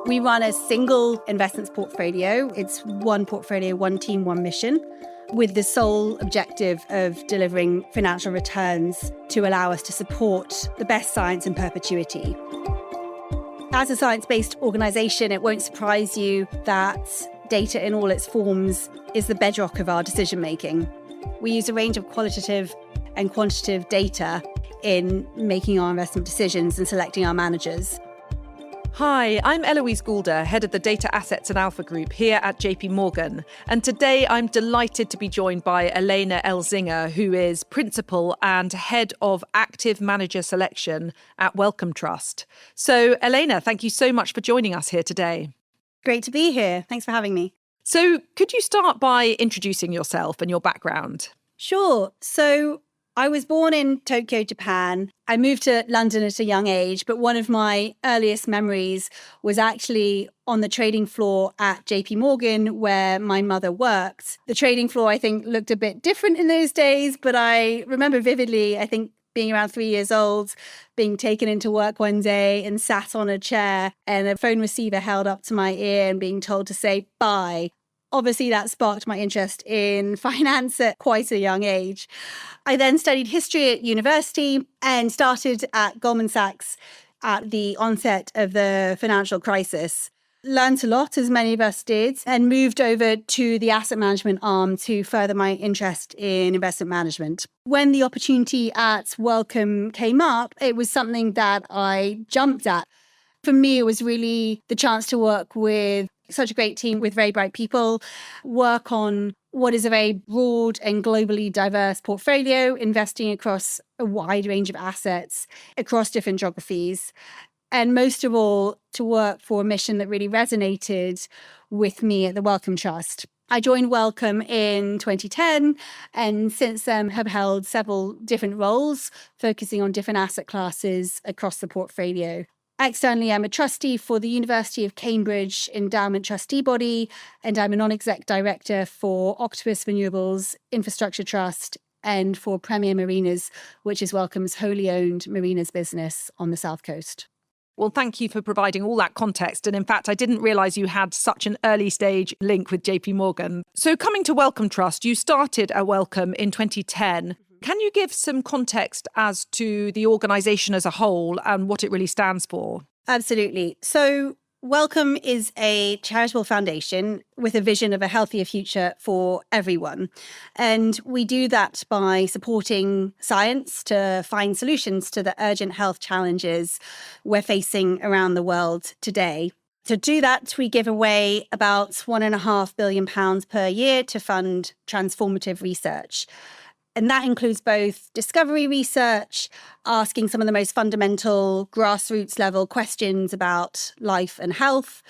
We run a single investments portfolio. It's one portfolio, one team, one mission, with the sole objective of delivering financial returns to allow us to support the best science in perpetuity. As a science-based organisation, it won't surprise you that data in all its forms is the bedrock of our decision-making. We use a range of qualitative and quantitative data in making our investment decisions and selecting our managers. Hi, I'm Eloise Goulder, head of the Data Assets and Alpha Group here at JP Morgan. And today I'm delighted to be joined by Elaina Elzinga, who is Principal and Head of Active Manager Selection at Wellcome Trust. So, Elaina, thank you so much for joining us here today. Great to be here. Thanks for having me. So, could you start by introducing yourself and your background? Sure. So, I was born in Tokyo, Japan. I moved to London at a young age, but one of my earliest memories was actually on the trading floor at JP Morgan, where my mother worked. The trading floor, I think, looked a bit different in those days, but I remember vividly, I think, being around 3 years old, being taken into work one day and sat on a chair and a phone receiver held up to my ear and being told to say bye. Obviously, that sparked my interest in finance at quite a young age. I then studied history at university and started at Goldman Sachs at the onset of the financial crisis. Learned a lot, as many of us did, and moved over to the asset management arm to further my interest in investment management. When the opportunity at Wellcome came up, it was something that I jumped at. For me, it was really the chance to work with such a great team with very bright people, work on what is a very broad and globally diverse portfolio, investing across a wide range of assets across different geographies. And most of all, to work for a mission that really resonated with me at the Wellcome Trust. I joined Wellcome in 2010 and since then have held several different roles, focusing on different asset classes across the portfolio. Externally, I'm a trustee for the University of Cambridge Endowment Trustee Body, and I'm a non-exec director for Octopus Renewables Infrastructure Trust and for Premier Marinas, which is Wellcome's wholly owned marinas business on the South Coast. Well, thank you for providing all that context. And in fact, I didn't realise you had such an early stage link with JP Morgan. So coming to Wellcome Trust, you started at Wellcome in 2010. Can you give some context as to the organisation as a whole and what it really stands for? Absolutely. So Wellcome is a charitable foundation with a vision of a healthier future for everyone. And we do that by supporting science to find solutions to the urgent health challenges we're facing around the world today. To do that, we give away about £1.5 billion per year to fund transformative research. And that includes both discovery research, asking some of the most fundamental grassroots level questions about life and health.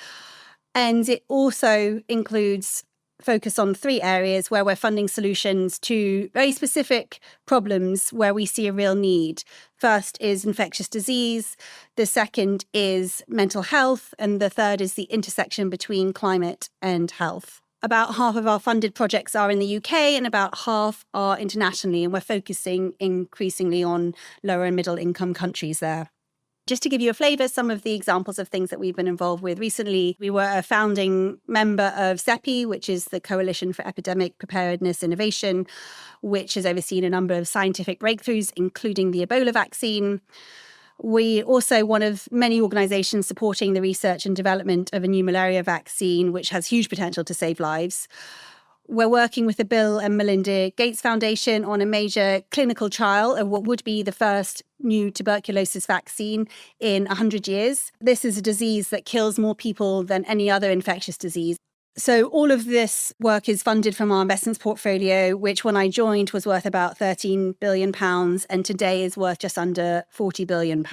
And it also includes focus on 3 areas where we're funding solutions to very specific problems where we see a real need. First is infectious disease. The second is mental health. And the third is the intersection between climate and health. About half of our funded projects are in the UK and about half are internationally, and we're focusing increasingly on lower and middle income countries there. Just to give you a flavour, some of the examples of things that we've been involved with recently, we were a founding member of CEPI, which is the Coalition for Epidemic Preparedness Innovation, which has overseen a number of scientific breakthroughs, including the Ebola vaccine. We also one of many organisations supporting the research and development of a new malaria vaccine, which has huge potential to save lives. We're working with the Bill and Melinda Gates Foundation on a major clinical trial of what would be the first new tuberculosis vaccine in 100 years. This is a disease that kills more people than any other infectious disease. So all of this work is funded from our investments portfolio, which when I joined was worth about £13 billion and today is worth just under £40 billion.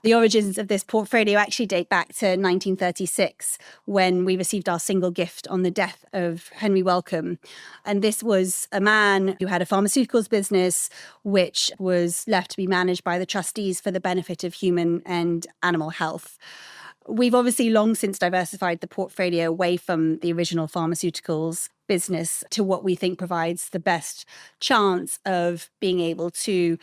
The origins of this portfolio actually date back to 1936 when we received our single gift on the death of Henry Wellcome. And this was a man who had a pharmaceuticals business which was left to be managed by the trustees for the benefit of human and animal health. We've obviously long since diversified the portfolio away from the original pharmaceuticals business to what we think provides the best chance of being able to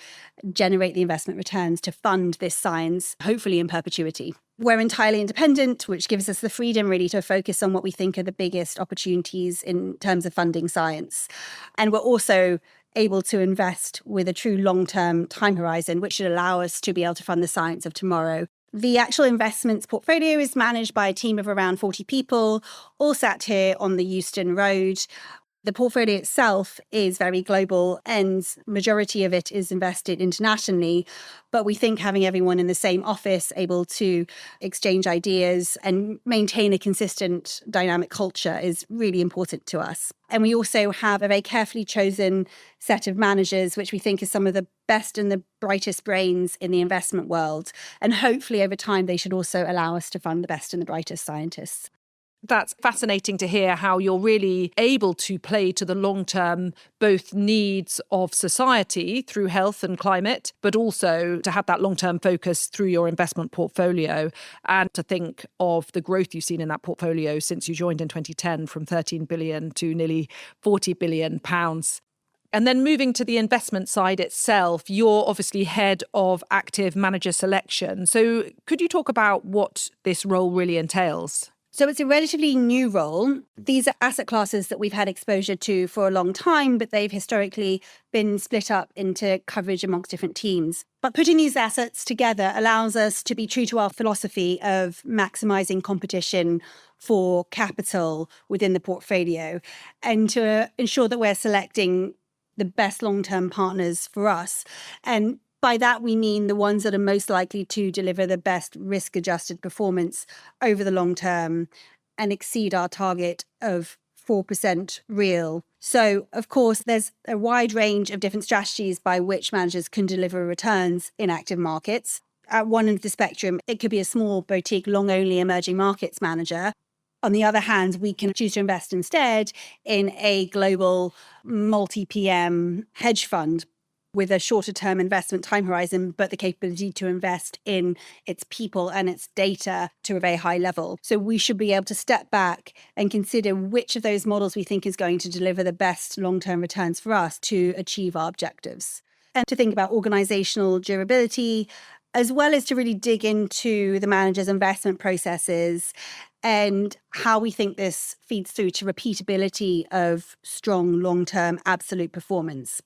generate the investment returns to fund this science, hopefully in perpetuity. We're entirely independent, which gives us the freedom really to focus on what we think are the biggest opportunities in terms of funding science. And we're also able to invest with a true long-term time horizon, which should allow us to be able to fund the science of tomorrow. The actual investments portfolio is managed by a team of around 40 people, all sat here on the Euston Road. The portfolio itself is very global and majority of it is invested internationally. But we think having everyone in the same office able to exchange ideas and maintain a consistent dynamic culture is really important to us. And we also have a very carefully chosen set of managers, which we think is some of the best and the brightest brains in the investment world. And hopefully over time, they should also allow us to fund the best and the brightest scientists. That's fascinating to hear how you're really able to play to the long-term both needs of society through health and climate, but also to have that long-term focus through your investment portfolio and to think of the growth you've seen in that portfolio since you joined in 2010 from 13 billion to nearly 40 billion pounds. And then moving to the investment side itself, you're obviously head of active manager selection. So could you talk about what this role really entails? So it's a relatively new role. These are asset classes that we've had exposure to for a long time, but they've historically been split up into coverage amongst different teams. But putting these assets together allows us to be true to our philosophy of maximizing competition for capital within the portfolio and to ensure that we're selecting the best long-term partners for us. And by that, we mean the ones that are most likely to deliver the best risk-adjusted performance over the long term and exceed our target of 4% real. So, of course, there's a wide range of different strategies by which managers can deliver returns in active markets. At one end of the spectrum, it could be a small boutique long-only emerging markets manager. On the other hand, we can choose to invest instead in a global multi-PM hedge fund with a shorter term investment time horizon, but the capability to invest in its people and its data to a very high level. So we should be able to step back and consider which of those models we think is going to deliver the best long-term returns for us to achieve our objectives. And to think about organizational durability, as well as to really dig into the manager's investment processes and how we think this feeds through to repeatability of strong long-term absolute performance.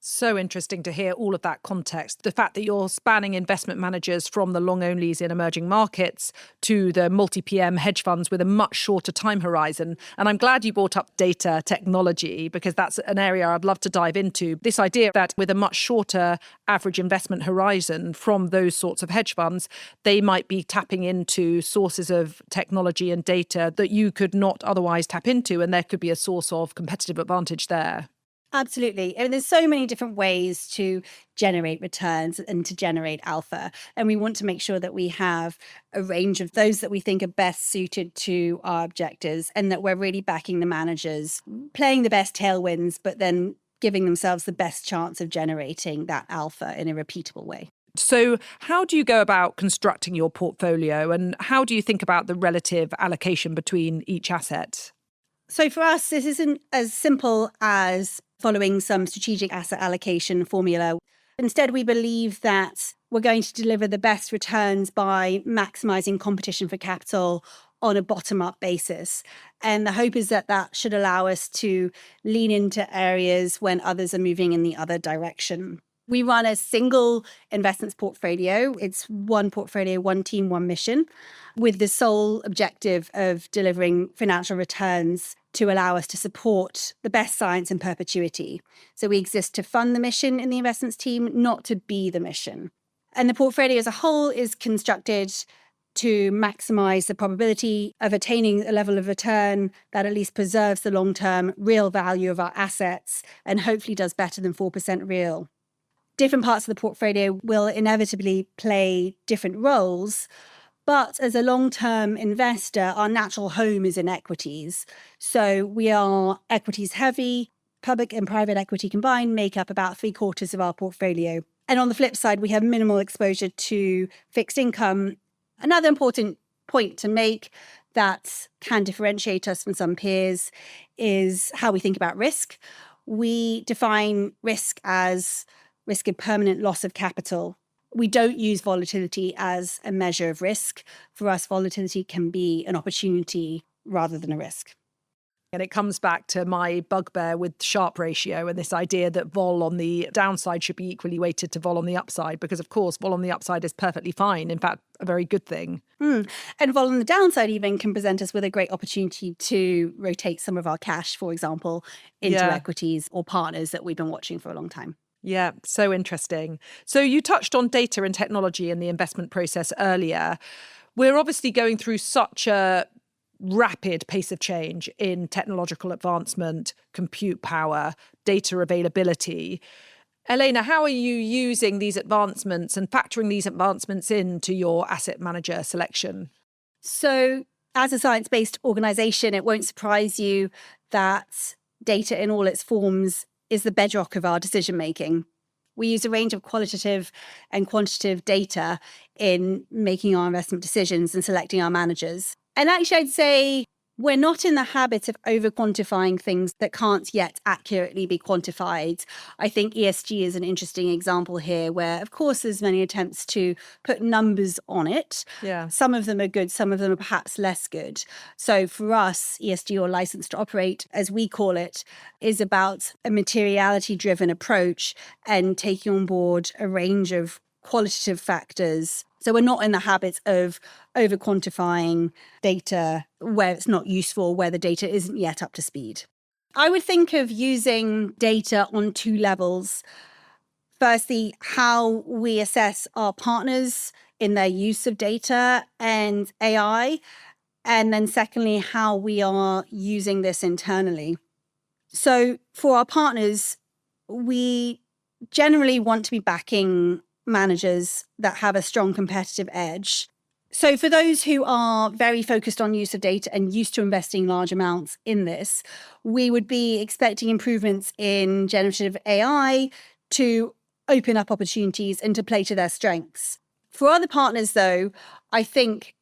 So interesting to hear all of that context. The fact that you're spanning investment managers from the long onlys in emerging markets to the multi-PM hedge funds with a much shorter time horizon. And I'm glad you brought up data technology because that's an area I'd love to dive into. This idea that with a much shorter average investment horizon from those sorts of hedge funds, they might be tapping into sources of technology and data that you could not otherwise tap into. And there could be a source of competitive advantage there. Absolutely. I mean, there's so many different ways to generate returns and to generate alpha. And we want to make sure that we have a range of those that we think are best suited to our objectives and that we're really backing the managers, playing the best tailwinds, but then giving themselves the best chance of generating that alpha in a repeatable way. So how do you go about constructing your portfolio and how do you think about the relative allocation between each asset? So for us, this isn't as simple as following some strategic asset allocation formula. Instead, we believe that we're going to deliver the best returns by maximizing competition for capital on a bottom-up basis. And the hope is that that should allow us to lean into areas when others are moving in the other direction. We run a single investments portfolio. It's one portfolio, one team, one mission, with the sole objective of delivering financial returns to allow us to support the best science in perpetuity. So we exist to fund the mission in the investments team, not to be the mission. And the portfolio as a whole is constructed to maximize the probability of attaining a level of return that at least preserves the long-term real value of our assets and hopefully does better than 4% real. Different parts of the portfolio will inevitably play different roles, but as a long-term investor, our natural home is in equities. So we are equities heavy. Public and private equity combined make up about 3/4 of our portfolio. And on the flip side, we have minimal exposure to fixed income. Another important point to make that can differentiate us from some peers is how we think about risk. We define risk as risk of permanent loss of capital. We don't use volatility as a measure of risk. For us, volatility can be an opportunity rather than a risk. And it comes back to my bugbear with Sharpe ratio and this idea that vol on the downside should be equally weighted to vol on the upside, because, of course, vol on the upside is perfectly fine. In fact, a very good thing. And vol on the downside even can present us with a great opportunity to rotate some of our cash, for example, into equities or partners that we've been watching for a long time. Yeah, so interesting. So you touched on data and technology in the investment process earlier. We're obviously going through such a rapid pace of change in technological advancement, compute power, data availability. Elaina, how are you using these advancements and factoring these advancements into your asset manager selection? So as a science-based organisation, it won't surprise you that data in all its forms is the bedrock of our decision-making. We use a range of qualitative and quantitative data in making our investment decisions and selecting our managers. And actually, I'd say we're not in the habit of over-quantifying things that can't yet accurately be quantified. I think ESG is an interesting example here where, of course, there's many attempts to put numbers on it. Yeah. Some of them are good, some of them are perhaps less good. So for us, ESG, or license to operate, as we call it, is about a materiality-driven approach and taking on board a range of qualitative factors. So we're not in the habit of over-quantifying data where it's not useful, where the data isn't yet up to speed. I would think of using data on two levels. Firstly, how we assess our partners in their use of data and AI. And then secondly, how we are using this internally. So for our partners, we generally want to be backing managers that have a strong competitive edge. So for those who are very focused on use of data and used to investing large amounts in this, we would be expecting improvements in generative AI to open up opportunities and to play to their strengths. For other partners, though, I think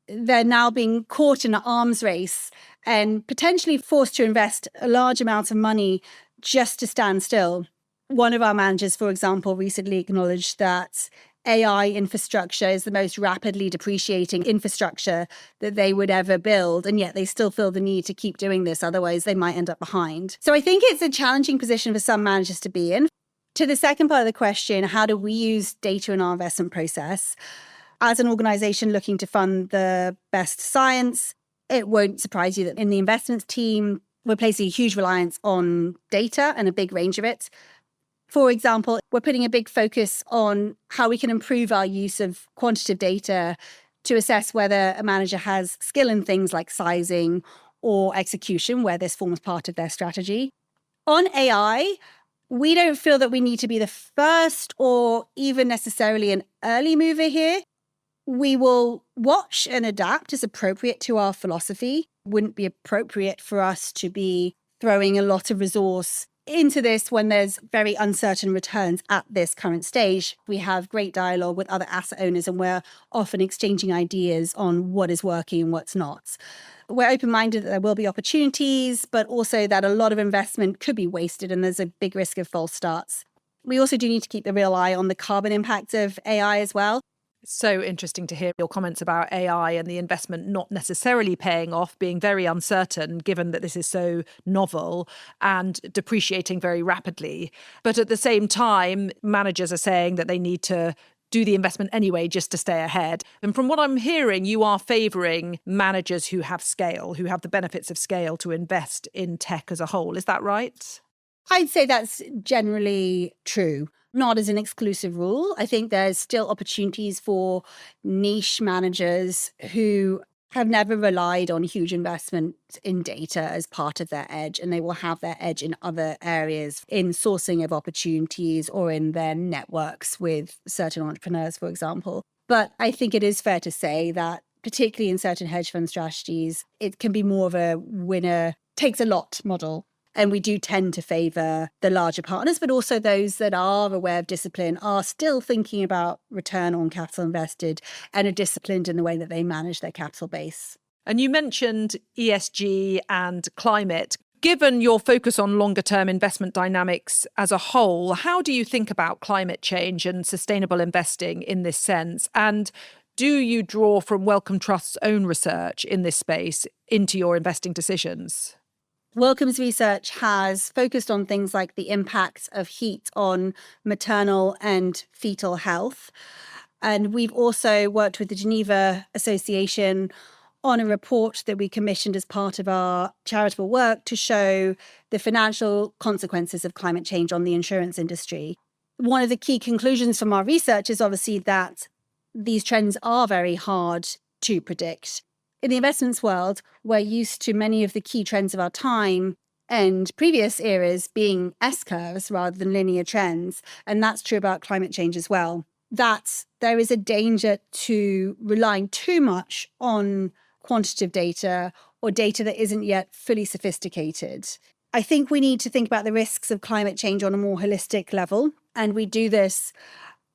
they're now being caught in an arms race and potentially forced to invest a large amount of money just to stand still. One of our managers, for example, recently acknowledged that AI infrastructure is the most rapidly depreciating infrastructure that they would ever build, and yet they still feel the need to keep doing this, otherwise they might end up behind. So I think it's a challenging position for some managers to be in. To the second part of the question, how do we use data in our investment process? As an organisation looking to fund the best science, it won't surprise you that in the investments team, we're placing a huge reliance on data and a big range of it. For example, we're putting a big focus on how we can improve our use of quantitative data to assess whether a manager has skill in things like sizing or execution, where this forms part of their strategy. On AI, we don't feel that we need to be the first or even necessarily an early mover here. We will watch and adapt as appropriate to our philosophy. Wouldn't be appropriate for us to be throwing a lot of resource into this when there's very uncertain returns at this current stage. We have great dialogue with other asset owners and we're often exchanging ideas on what is working and what's not. We're open-minded that there will be opportunities, but also that a lot of investment could be wasted and there's a big risk of false starts. We also do need to keep a real eye on the carbon impact of AI as well. So interesting to hear your comments about AI and the investment not necessarily paying off, being very uncertain, given that this is so novel and depreciating very rapidly. But at the same time, managers are saying that they need to do the investment anyway just to stay ahead. And from what I'm hearing, you are favouring managers who have scale, who have the benefits of scale to invest in tech as a whole. Is that right? I'd say that's generally true. Not as an exclusive rule. I think there's still opportunities for niche managers who have never relied on huge investment in data as part of their edge, and they will have their edge in other areas, in sourcing of opportunities or in their networks with certain entrepreneurs, for example. But I think it is fair to say that, particularly in certain hedge fund strategies, it can be more of a winner takes a lot model. And we do tend to favour the larger partners, but also those that are aware of discipline, are still thinking about return on capital invested and are disciplined in the way that they manage their capital base. And you mentioned ESG and climate. Given your focus on longer-term investment dynamics as a whole, how do you think about climate change and sustainable investing in this sense? And do you draw from Wellcome Trust's own research in this space into your investing decisions? Wellcome's research has focused on things like the impact of heat on maternal and fetal health. And we've also worked with the Geneva Association on a report that we commissioned as part of our charitable work to show the financial consequences of climate change on the insurance industry. One of the key conclusions from our research is obviously that these trends are very hard to predict. In the investments world, we're used to many of the key trends of our time and previous eras being S-curves rather than linear trends. And that's true about climate change as well. That there is a danger to relying too much on quantitative data or data that isn't yet fully sophisticated. I think we need to think about the risks of climate change on a more holistic level. And we do this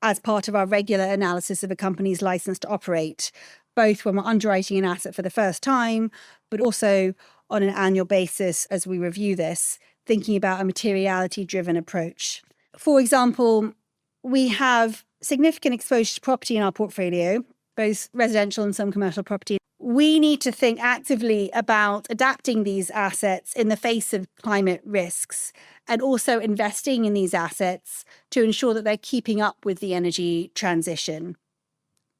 as part of our regular analysis of a company's license to operate, both when we're underwriting an asset for the first time, but also on an annual basis as we review this, thinking about a materiality-driven approach. For example, we have significant exposure to property in our portfolio, both residential and some commercial property. We need to think actively about adapting these assets in the face of climate risks and also investing in these assets to ensure that they're keeping up with the energy transition.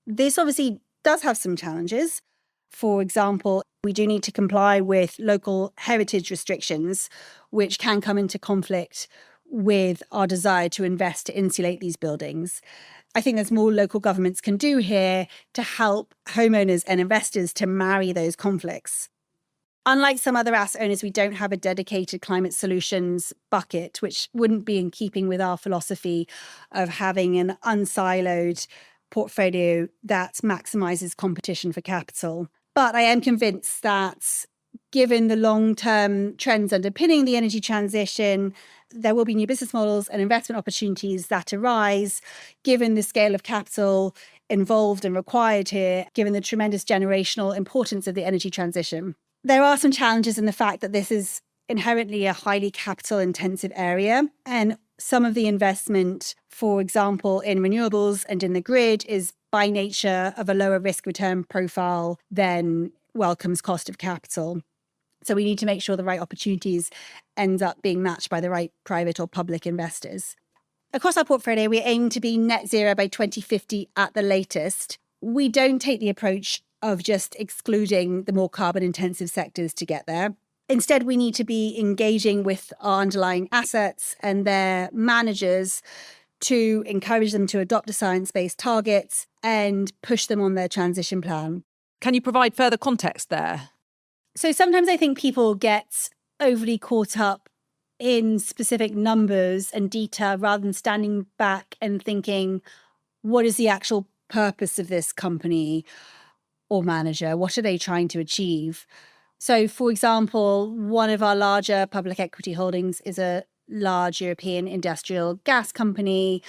This obviously does have some challenges. For example, we do need to comply with local heritage restrictions, which can come into conflict with our desire to invest to insulate these buildings. I think there's more local governments can do here to help homeowners and investors to marry those conflicts. Unlike some other asset owners, we don't have a dedicated climate solutions bucket, which wouldn't be in keeping with our philosophy of having an unsiloed portfolio that maximizes competition for capital. But I am convinced that given the long-term trends underpinning the energy transition, there will be new business models and investment opportunities that arise, given the scale of capital involved and required here, given the tremendous generational importance of the energy transition. There are some challenges in the fact that this is inherently a highly capital-intensive area, and some of the investment, for example, in renewables and in the grid is by nature of a lower risk return profile than Wellcome's cost of capital. So we need to make sure the right opportunities end up being matched by the right private or public investors. Across our portfolio, we aim to be net zero by 2050 at the latest. We don't take the approach of just excluding the more carbon intensive sectors to get there. Instead, we need to be engaging with our underlying assets and their managers to encourage them to adopt a science-based target and push them on their transition plan. Can you provide further context there? So sometimes I think people get overly caught up in specific numbers and data rather than standing back and thinking, what is the actual purpose of this company or manager? What are they trying to achieve? So, for example, one of our larger public equity holdings is a large European industrial gas company.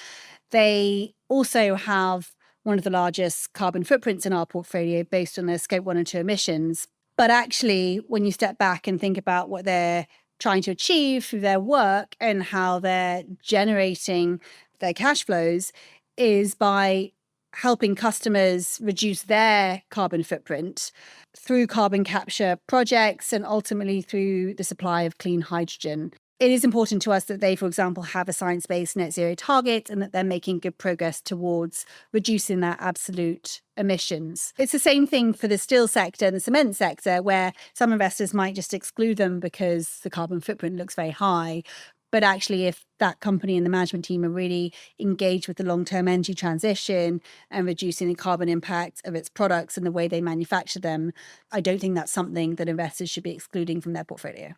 They also have one of the largest carbon footprints in our portfolio based on their scope 1 and 2 emissions. But actually, when you step back and think about what they're trying to achieve through their work and how they're generating their cash flows is by helping customers reduce their carbon footprint through carbon capture projects and ultimately through the supply of clean hydrogen. It is important to us that they, for example, have a science-based net zero target and that they're making good progress towards reducing their absolute emissions. It's the same thing for the steel sector and the cement sector, where some investors might just exclude them because the carbon footprint looks very high. But actually, if that company and the management team are really engaged with the long-term energy transition and reducing the carbon impact of its products and the way they manufacture them, I don't think that's something that investors should be excluding from their portfolio.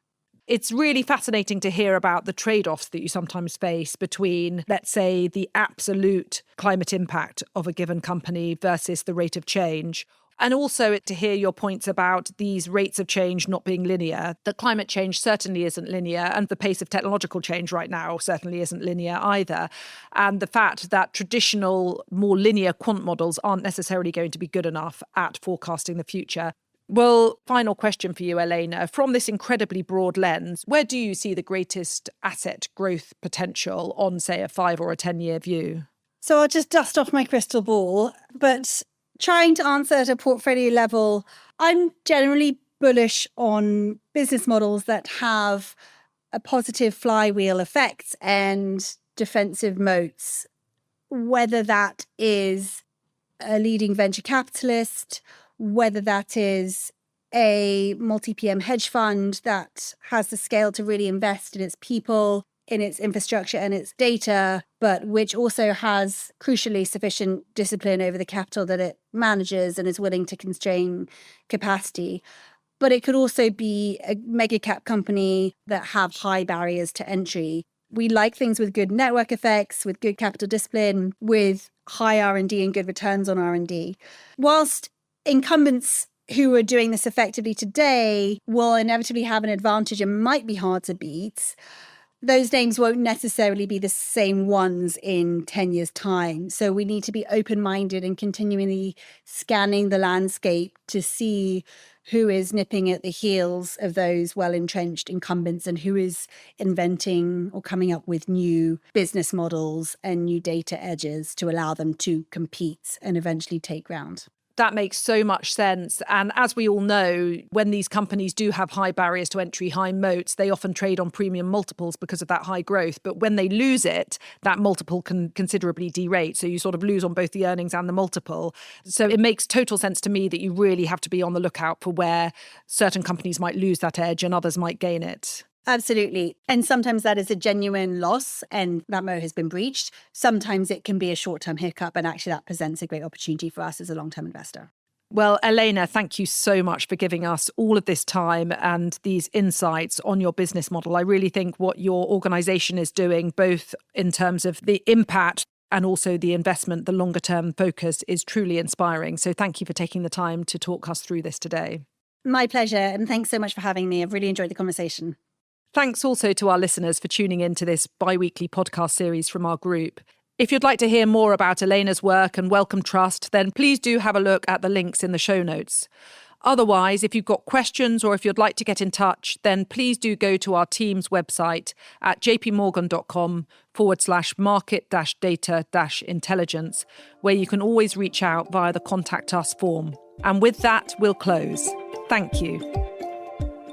It's really fascinating to hear about the trade-offs that you sometimes face between, let's say, the absolute climate impact of a given company versus the rate of change. And also to hear your points about these rates of change not being linear. That climate change certainly isn't linear, and the pace of technological change right now certainly isn't linear either. And the fact that traditional, more linear quant models aren't necessarily going to be good enough at forecasting the future. Well, final question for you, Elaina. From this incredibly broad lens, where do you see the greatest asset growth potential on, say, a 5 or a 10-year view? So I'll just dust off my crystal ball, but trying to answer at a portfolio level, I'm generally bullish on business models that have a positive flywheel effect and defensive moats, whether that is a leading venture capitalist, whether that is a multi-PM hedge fund that has the scale to really invest in its people, in its infrastructure and its data, but which also has crucially sufficient discipline over the capital that it manages and is willing to constrain capacity. But it could also be a mega cap company that have high barriers to entry. We like things with good network effects, with good capital discipline, with high R&D and good returns on R&D. Whilst incumbents who are doing this effectively today will inevitably have an advantage and might be hard to beat, those names won't necessarily be the same ones in 10 years' time. So we need to be open-minded and continually scanning the landscape to see who is nipping at the heels of those well-entrenched incumbents and who is inventing or coming up with new business models and new data edges to allow them to compete and eventually take ground. That makes so much sense. And as we all know, when these companies do have high barriers to entry, high moats, they often trade on premium multiples because of that high growth. But when they lose it, that multiple can considerably derate. So you sort of lose on both the earnings and the multiple. So it makes total sense to me that you really have to be on the lookout for where certain companies might lose that edge and others might gain it. Absolutely. And sometimes that is a genuine loss and that moat has been breached. Sometimes it can be a short-term hiccup and actually that presents a great opportunity for us as a long-term investor. Well, Elaina, thank you so much for giving us all of this time and these insights on your business model. I really think what your organisation is doing, both in terms of the impact and also the investment, the longer-term focus, is truly inspiring. So thank you for taking the time to talk us through this today. My pleasure. And thanks so much for having me. I've really enjoyed the conversation. Thanks also to our listeners for tuning in to this bi-weekly podcast series from our group. If you'd like to hear more about Elaina's work and Wellcome Trust, then please do have a look at the links in the show notes. Otherwise, if you've got questions or if you'd like to get in touch, then please do go to our team's website at jpmorgan.com/market-data-intelligence, where you can always reach out via the Contact Us form. And with that, we'll close. Thank you.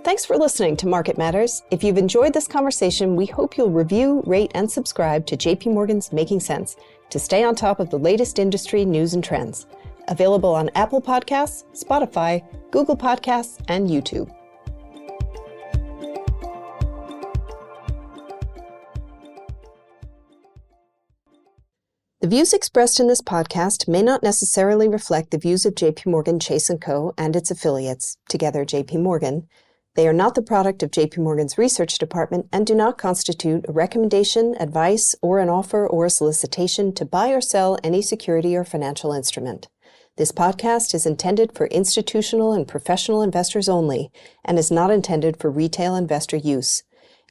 Thanks for listening to Market Matters. If you've enjoyed this conversation, we hope you'll review, rate, and subscribe to JP Morgan's Making Sense to stay on top of the latest industry news and trends. Available on Apple Podcasts, Spotify, Google Podcasts, and YouTube. The views expressed in this podcast may not necessarily reflect the views of JP Morgan Chase & Co. and its affiliates, together JP Morgan. They are not the product of JP Morgan's research department and do not constitute a recommendation, advice, or an offer or a solicitation to buy or sell any security or financial instrument. This podcast is intended for institutional and professional investors only and is not intended for retail investor use.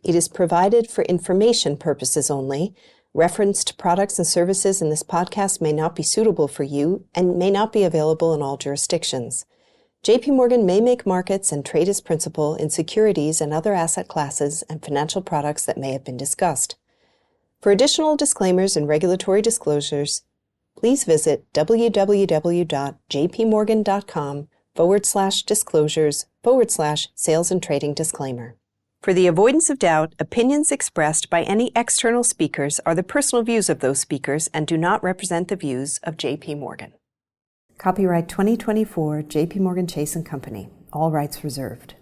It is provided for information purposes only. Referenced products and services in this podcast may not be suitable for you and may not be available in all jurisdictions. JP Morgan may make markets and trade as principal in securities and other asset classes and financial products that may have been discussed. For additional disclaimers and regulatory disclosures, please visit www.jpmorgan.com/disclosures/sales and trading disclaimer. For the avoidance of doubt, opinions expressed by any external speakers are the personal views of those speakers and do not represent the views of JP Morgan. Copyright 2024, JP Morgan Chase & Company. All rights reserved.